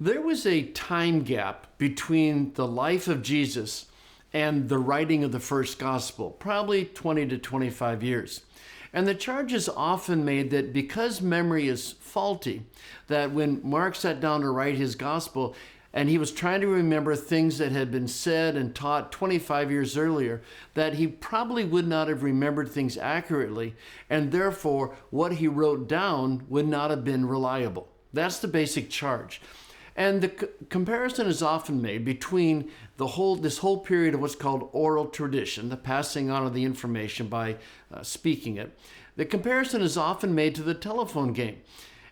There was a time gap between the life of Jesus and the writing of the first gospel, probably 20 to 25 years. And the charge is often made that because memory is faulty, that when Mark sat down to write his gospel and he was trying to remember things that had been said and taught 25 years earlier, that he probably would not have remembered things accurately, and therefore what he wrote down would not have been reliable. That's the basic charge. And the comparison is often made between this whole period of what's called oral tradition, the passing on of the information by speaking it. The comparison is often made to the telephone game.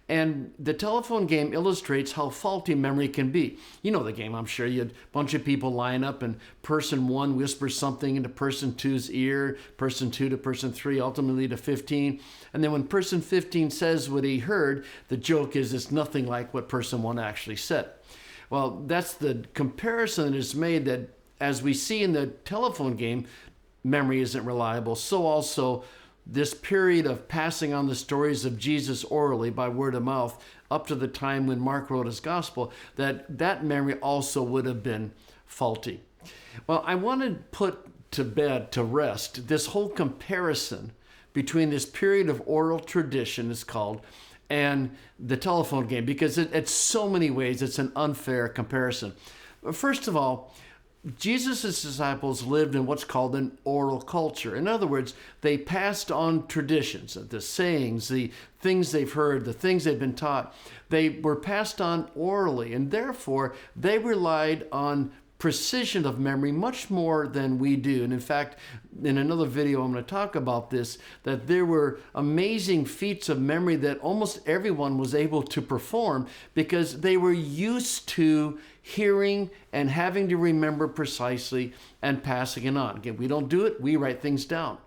And the telephone game illustrates how faulty memory can be. You know the game, I'm sure. You had a bunch of people line up and person one whispers something into person two's ear, person two to person three, ultimately to 15. And then when person 15 says what he heard, the joke is it's nothing like what person one actually said. Well, that's the comparison that is made, that as we see in the telephone game, memory isn't reliable. So also this period of passing on the stories of Jesus orally by word of mouth up to the time when Mark wrote his gospel, that memory also would have been faulty. Well, I want to put to bed, to rest, this whole comparison between this period of oral tradition, it's called, and the telephone game, because it's so many ways it's an unfair comparison. First of all, Jesus' disciples lived in what's called an oral culture. In other words, they passed on traditions, the sayings, the things they've heard, the things they've been taught. They were passed on orally, and therefore they relied on precision of memory much more than we do. And in fact, in another video I'm going to talk about this, that there were amazing feats of memory that almost everyone was able to perform because they were used to hearing and having to remember precisely and passing it on. Again, we don't do it, we write things down.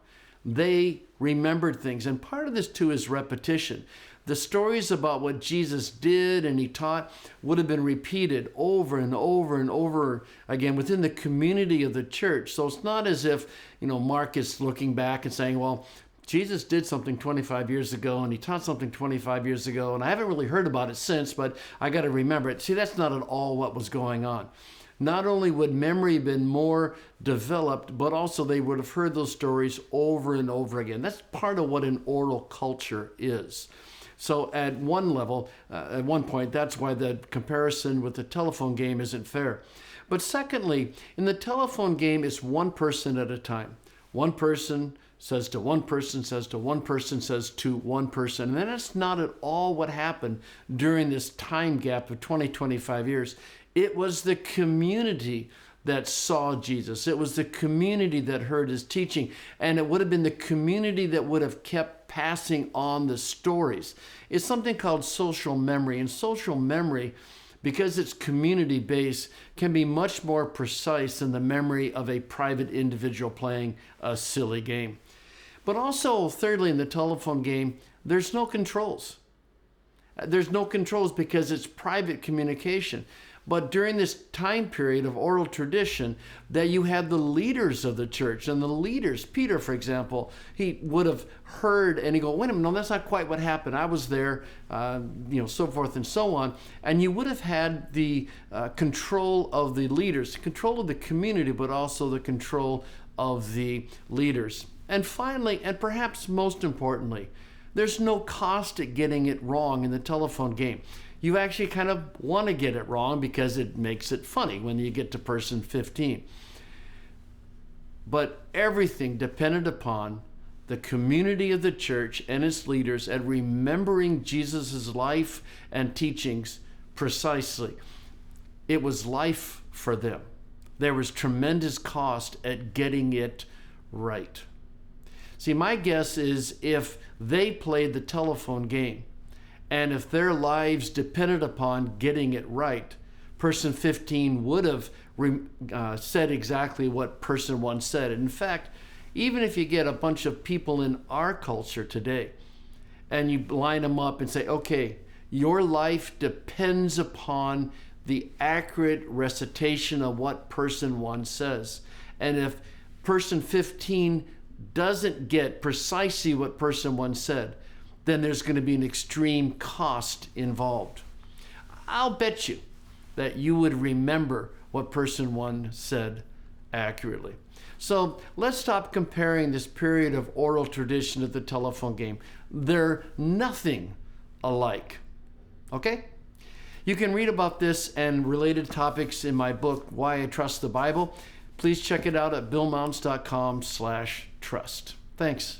They remembered things, and part of this too is repetition. The stories about what Jesus did and he taught would have been repeated over and over and over again within the community of the church. So it's not as if, Mark is looking back and saying, well, Jesus did something 25 years ago and he taught something 25 years ago, and I haven't really heard about it since, but I got to remember it. See, that's not at all what was going on. Not only would memory have been more developed, but also they would have heard those stories over and over again. That's part of what an oral culture is. So at one level, at one point, that's why the comparison with the telephone game isn't fair. But secondly, in the telephone game, it's one person at a time. One person says to one person, says to one person, says to one person. And that's not at all what happened during this time gap of 25 years. It was the community that saw Jesus. It was the community that heard his teaching. And it would have been the community that would have kept passing on the stories. It's something called social memory. And social memory, because it's community-based, can be much more precise than the memory of a private individual playing a silly game. But also, thirdly, in the telephone game, there's no controls. There's no controls because it's private communication. But during this time period of oral tradition, that you had the leaders of the church, and the leaders, Peter, for example, he would have heard and he go, wait a minute, no, that's not quite what happened. I was there, so forth and so on. And you would have had the control of the leaders, control of the community, but also the control of the leaders. And finally, and perhaps most importantly, there's no cost at getting it wrong in the telephone game. You actually kind of want to get it wrong because it makes it funny when you get to person 15. But everything depended upon the community of the church and its leaders at remembering Jesus' life and teachings precisely. It was life for them. There was tremendous cost at getting it right. See, my guess is if they played the telephone game, and if their lives depended upon getting it right, person 15 would have said exactly what person 1 said. In fact, even if you get a bunch of people in our culture today, and you line them up and say, okay, your life depends upon the accurate recitation of what person 1 says. And if person 15 doesn't get precisely what person 1 said, then there's going to be an extreme cost involved. I'll bet you that you would remember what person one said accurately. So let's stop comparing this period of oral tradition to the telephone game. They're nothing alike. Okay? You can read about this and related topics in my book, Why I Trust the Bible. Please check it out at billmounts.com/trust. Thanks.